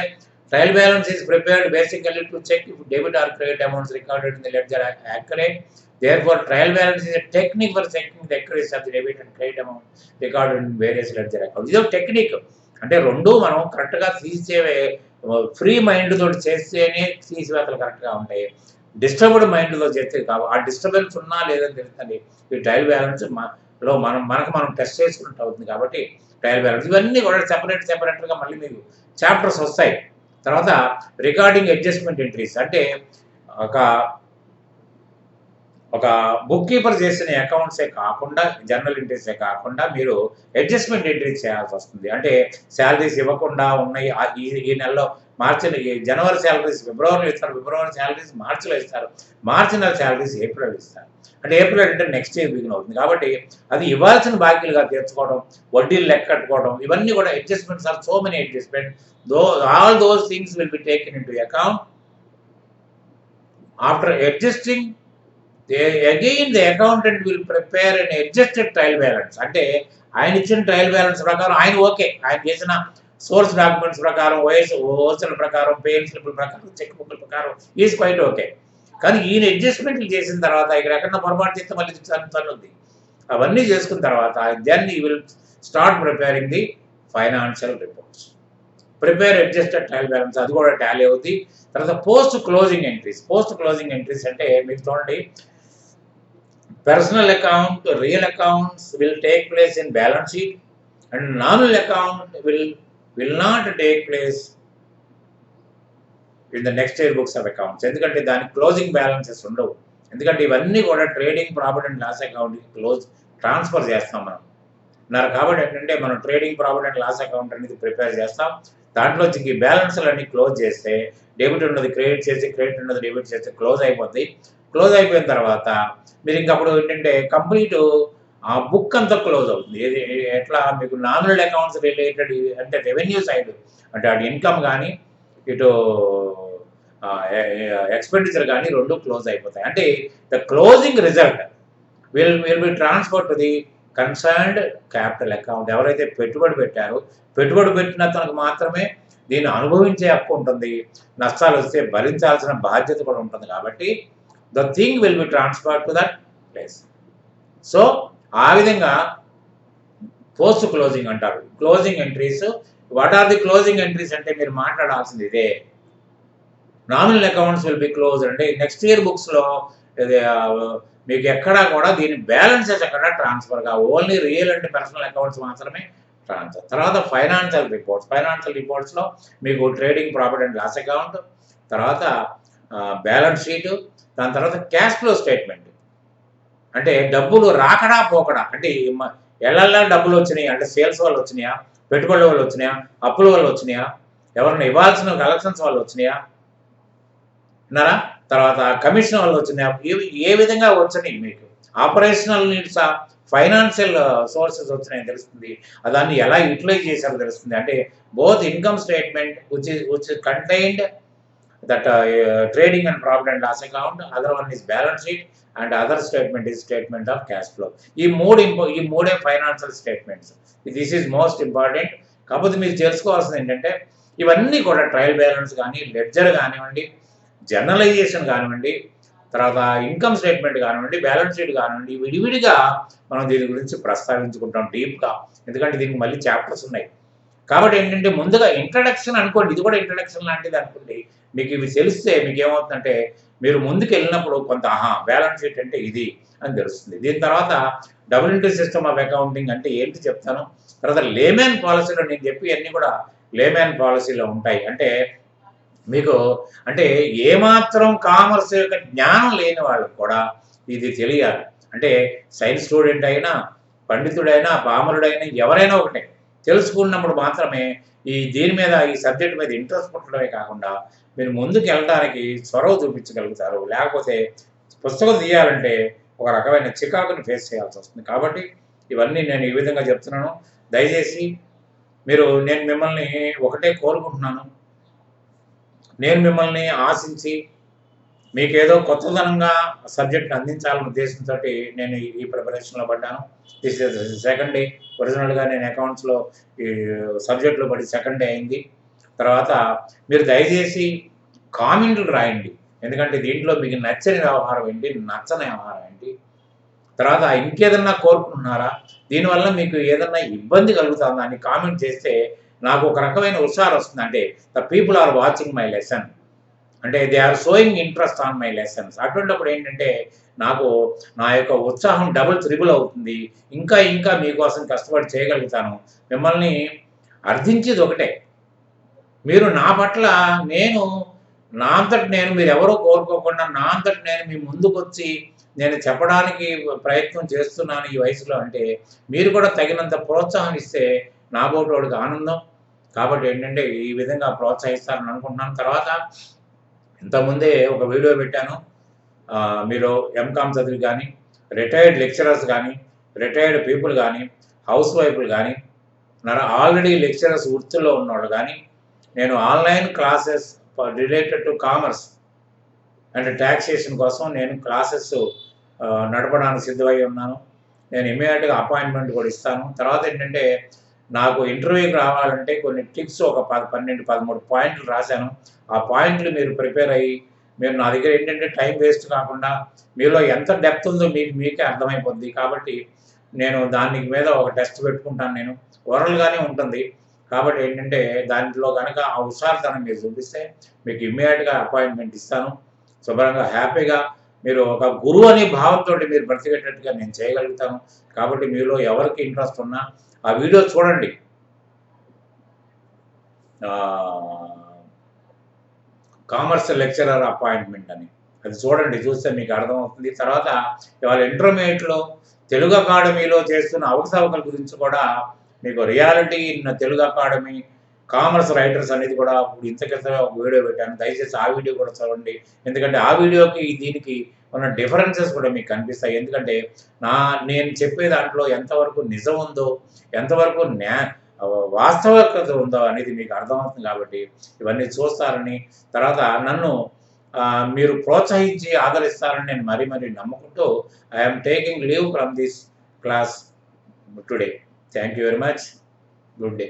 Trial balance is prepared basically to check if debit or credit amounts recorded in the ledger are accurate. Therefore, trial balance is a technique for checking the accuracy of the debit and credit amount recorded in various ledger accounts. ఇది ఒక technique. అంటే రెండు మనం కరెక్ట్గా తీసే free mind తోటి చేస్తేనే తీసివేతలు కరెక్ట్గా ఉంటాయి. డిస్టర్బ్డ్ మైండ్లో చేస్తే కావు. ఆ డిస్టర్బెన్స్ ఉన్నా లేదని తెలుస్తుంది. ఈ ట్రయల్ బ్యాలెన్స్ లో మనం టెస్ట్ చేసుకున్నట్టు అవుతుంది. కాబట్టి ట్రయల్ బ్యాలెన్స్ ఇవన్నీ కూడా సెపరేట్గా మళ్ళీ మీకు చాప్టర్స్ వస్తాయి. తర్వాత రికార్డింగ్ అడ్జస్ట్మెంట్ ఎంట్రీస్ అంటే ఒక బుక్ కీపర్ చేసిన అకౌంట్సే కాకుండా జనరల్ ఎంట్రీసే కాకుండా మీరు అడ్జస్ట్మెంట్ ఎంట్రీస్ చేయాల్సి వస్తుంది. అంటే శాలరీస్ ఇవ్వకుండా ఉన్నాయి ఈ నెలలో జనవరి శాలరీస్ ఫిబ్రవరిలో ఇస్తారు, ఫిబ్రవరి శాలరీస్ మార్చిలో ఇస్తారు, మార్చి నెల శాలరీస్ ఏప్రిల్ ఇస్తారు. అంటే ఏప్రిల్ అంటే నెక్స్ట్ ఇయర్ బిగిన్ అవుతుంది. కాబట్టి అది ఇవ్వాల్సిన బాకీలుగా తీర్చుకోవడం, వడ్డీలు లెక్క కట్టుకోవడం, ఇవన్నీ కూడా adjustments are so many adjustment. All those things will be taken in to account after adjusting. Again the accountant will prepare and adjusted trial balance. అంటే ఆయన ఇచ్చిన ట్రయల్ బ్యాలెన్స్ ప్రకారం ఆయన చేసిన సోర్స్ డాక్యుమెంట్స్ ప్రకారం, ఓఎస్ఎల్ ప్రకారం, పేన్ స్లిప్ల ప్రకారం, చెక్ బుక్ల ప్రకారం ఈజ్ క్వైట్ ఓకే. కానీ ఈయన అడ్జస్ట్మెంట్లు చేసిన తర్వాత ఇక్కడ ఎక్కడన్నా పొరపాటు చేస్తే మళ్ళీ తన్నుద్ది. అవన్నీ చేసుకున్న తర్వాత దెన్ ఈ will start preparing the financial reports. Prepare adjusted trial balance అది కూడా టాలీ అవుతుంది. తర్వాత పోస్ట్ క్లోజింగ్ ఎంట్రీస్ అంటే మీకు చూడండి, personal account, real accounts will take place in balance sheet and nominal account will not take place in the next year books of accounts. ఎందుకంటే దానికి closing balances ఉండవు. ఎందుకంటే ఇవన్నీ కూడా trading profit and loss account transfer చేస్తాం మనం. కాబట్టి ఏంటంటే మనం trading profit and loss account అనేది ప్రిపేర్ చేస్తాం. దాంట్లో ఈ బ్యాలెన్స్లు అన్ని క్లోజ్ చేస్తే డెబిట్ ఉన్నది క్రెడిట్ చేసి, క్రెడిట్ ఉన్నది డెబిట్ చేస్తే క్లోజ్ అయిపోద్ది. క్లోజ్ అయిపోయిన తర్వాత మీరు ఇంకప్పుడు ఏంటంటే కంప్లీట్ ఆ బుక్ అంతా క్లోజ్ అవుతుంది. ఎట్లా మీకు నామినల్ అకౌంట్స్ రిలేటెడ్ అంటే రెవెన్యూ సైడ్ అంటే అటు ఇన్కమ్ కానీ ఇటు ఎక్స్పెండిచర్ కానీ రెండు క్లోజ్ అయిపోతాయి. అంటే the closing result will be transfer to the concerned capital account. ఎవరైతే పెట్టుబడి పెట్టారో పెట్టుబడి పెట్టిన తనకు మాత్రమే దీన్ని అనుభవించే హక్కు ఉంటుంది. నష్టాలు వస్తే భరించాల్సిన బాధ్యత కూడా ఉంటుంది. కాబట్టి the thing will be transferred to that place. So ఆ విధంగా పోస్ట్ క్లోజింగ్ అంటారు. Closing entries, what are the closing entries అంటే మీరు మాట్లాడాల్సింది ఇదే. Nominal accounts will be close అంటే నెక్స్ట్ ఇయర్ బుక్స్లో మీకు ఎక్కడా కూడా దీని బ్యాలెన్సెస్ ఎక్కడ ట్రాన్స్ఫర్గా, only real and personal accounts మాత్రమే ట్రాన్స్ఫర్. తర్వాత ఫైనాన్షియల్ రిపోర్ట్స్లో మీకు trading profit and loss account, తర్వాత బ్యాలెన్స్ షీటు, దాని తర్వాత క్యాష్ ఫ్లో స్టేట్మెంట్. అంటే డబ్బులు రాకడా పోకడా, అంటే ఎలా డబ్బులు వచ్చినాయి అంటే సేల్స్ వాళ్ళు వచ్చినాయా, పెట్టుబడుల వాళ్ళు వచ్చినాయా, అప్పుల వాళ్ళు వచ్చినాయా, ఎవరైనా ఇవ్వాల్సిన కలెక్షన్స్ వాళ్ళు వచ్చినాయా అన్నారా, తర్వాత కమిషన్ వాళ్ళు వచ్చినాయా, ఏ విధంగా వచ్చినాయి మీకు ఆపరేషనల్ నీడ్స్, ఫైనాన్షియల్ సోర్సెస్ వచ్చినాయని తెలుస్తుంది. దాన్ని ఎలా యూటిలైజ్ చేశారో తెలుస్తుంది. అంటే both income statement which contained that trading and profit and loss account, other one is balance sheet and other statement is statement of cash flow. ఈ మూడే financial statements. This is most important. కాకపోతే మీరు తెలుసుకోవాల్సింది ఏంటంటే ఇవన్నీ కూడా trial balance కానీ, ledger కానివ్వండి, జర్నలైజేషన్ కానివ్వండి, తర్వాత ఇన్కమ్ స్టేట్మెంట్ కానివ్వండి, బ్యాలెన్స్ షీట్ కానివ్వండి, విడివిడిగా మనం దీని గురించి ప్రస్తావించుకుంటాం డీప్గా. ఎందుకంటే దీనికి మళ్ళీ చాప్టర్స్ ఉన్నాయి. కాబట్టి ఏంటంటే ముందుగా ఇంట్రడక్షన్ అనుకోండి, ఇది కూడా ఇంట్రడక్షన్ లాంటిది అనుకోండి. మీకు ఇవి తెలిస్తే మీకు ఏమవుతుందంటే మీరు ముందుకు వెళ్ళినప్పుడు కొంత బ్యాలెన్స్ షీట్ అంటే ఇది అని తెలుస్తుంది. దీని తర్వాత double entry system of accounting అంటే ఏంటి చెప్తాను. తర్వాత లేమ్యాన్ పాలసీలో నేను చెప్పి అన్నీ కూడా లేమ్యాన్ పాలసీలో ఉంటాయి. అంటే మీకు అంటే ఏమాత్రం కామర్స్ యొక్క జ్ఞానం లేని వాళ్ళకు కూడా ఇది తెలియాలి. అంటే సైన్స్ స్టూడెంట్ అయినా, పండితుడైనా, పామరుడైనా, ఎవరైనా ఒకటే తెలుసుకున్నప్పుడు మాత్రమే దీని మీద ఈ సబ్జెక్ట్ మీద ఇంట్రెస్ట్ పుట్టడమే కాకుండా మీరు ముందుకు వెళ్ళడానికి చొరవ చూపించగలుగుతారు. లేకపోతే పుస్తకం తీయాలంటే ఒక రకమైన చికాకుని ఫేస్ చేయాల్సి వస్తుంది. కాబట్టి ఇవన్నీ నేను ఈ విధంగా చెప్తున్నాను. దయచేసి నేను మిమ్మల్ని ఒకటే కోరుకుంటున్నాను, నేను మిమ్మల్ని ఆశించి మీకేదో కొత్తదనంగా సబ్జెక్ట్ అందించాలనే ఉద్దేశంతో నేను ఈ ప్రిపరేషన్లో పడ్డాను. This is second day. ఒరిజినల్గా నేను అకౌంట్స్లో ఈ సబ్జెక్ట్లో పడి సెకండ్ డే అయింది. తర్వాత మీరు దయచేసి కామెంట్లు రాయండి. ఎందుకంటే దీంట్లో మీకు నచ్చని వ్యవహారం ఏంటి, నచ్చని వ్యవహారం ఏంటి, తర్వాత ఇంకేదన్నా కోరుకుంటున్నారా, దీనివల్ల మీకు ఏదన్నా ఇబ్బంది కలుగుతుందా అని కామెంట్ చేస్తే నాకు ఒక రకమైన హుషారు వస్తుంది. అంటే the people are watching my lesson, అంటే they are showing interest on my lessons. అటువంటిప్పుడు ఏంటంటే నాకు నా యొక్క ఉత్సాహం డబుల్ త్రిబుల్ అవుతుంది. ఇంకా ఇంకా మీకోసం కష్టపడి చేయగలుగుతాను. మిమ్మల్ని అర్థించేది ఒకటే, మీరు నా పట్ల నేను నా అంతటి నేను మీరెవరో కోరుకోకుండా నా అంతటి నేను మీ ముందుకొచ్చి నేను చెప్పడానికి ప్రయత్నం చేస్తున్నాను ఈ వయసులో అంటే మీరు కూడా తగినంత ప్రోత్సాహం ఇస్తే నాబోటోడికి ఆనందం. కాబట్టి ఏంటంటే ఈ విధంగా ప్రోత్సహిస్తారని అనుకుంటున్నాను. తర్వాత ఇంతకుముందే ఒక వీడియో పెట్టాను. మీరు ఎంకామ్ చదివి కానీ, రిటైర్డ్ లెక్చరర్స్ కానీ, రిటైర్డ్ పీపుల్ కానీ, హౌస్ వైఫ్లు కానీ, ఆల్రెడీ లెక్చరర్స్ వృత్తిలో ఉన్నవాళ్ళు కానీ, నేను online classes related to commerce and taxation కోసం నేను క్లాసెస్ నడపడానికి సిద్ధమై ఉన్నాను. నేను ఇమ్మీడియట్గా అపాయింట్మెంట్ కూడా ఇస్తాను. తర్వాత ఏంటంటే నాకు ఇంటర్వ్యూకి రావాలంటే కొన్ని టిప్స్ ఒక 12, 13 పాయింట్లు రాశాను. ఆ పాయింట్లు మీరు ప్రిపేర్ అయ్యి మీరు నా దగ్గర ఏంటంటే టైం వేస్ట్ కాకుండా మీలో ఎంత డెప్త్ ఉందో మీకే అర్థమైపోద్ది. కాబట్టి నేను దాని మీద ఒక టెస్ట్ పెట్టుకుంటాను. నేను ఓరల్గానే ఉంటుంది. కాబట్టి ఏంటంటే దాంట్లో కనుక ఆ హుషారుతనం మీరు చూపిస్తే మీకు ఇమ్మీడియట్గా అపాయింట్మెంట్ ఇస్తాను. శుభ్రంగా హ్యాపీగా మీరు ఒక గురువు అనే భావంతో మీరు బ్రతికేటట్టుగా నేను చేయగలుగుతాను. కాబట్టి మీలో ఎవరికి ఇంట్రెస్ట్ ఉన్నా ఆ వీడియో చూడండి. కామర్స్ లెక్చరర్ అపాయింట్మెంట్ అని అది చూడండి. చూస్తే మీకు అర్థమవుతుంది. తర్వాత ఇవాళ ఇంటర్మీడియట్లో తెలుగు అకాడమీలో చేస్తున్న అవకతవకల గురించి కూడా మీకు reality in Telugu academy commerce writers అనేది కూడా ఇప్పుడు ఇంతకింతగా ఒక వీడియో పెట్టాను. దయచేసి ఆ వీడియో కూడా చూడండి. ఎందుకంటే ఆ వీడియోకి దీనికి ఉన్న డిఫరెన్సెస్ కూడా మీకు కనిపిస్తాయి. ఎందుకంటే నేను చెప్పే దాంట్లో ఎంతవరకు నిజం ఉందో, ఎంతవరకు వాస్తవికత ఉందో అనేది మీకు అర్థమవుతుంది. కాబట్టి ఇవన్నీ చూస్తారని, తర్వాత నన్ను మీరు ప్రోత్సహించి ఆదరిస్తారని నేను మరీ నమ్ముకుంటూ I'm taking leave from this class today. Thank you very much. Good day.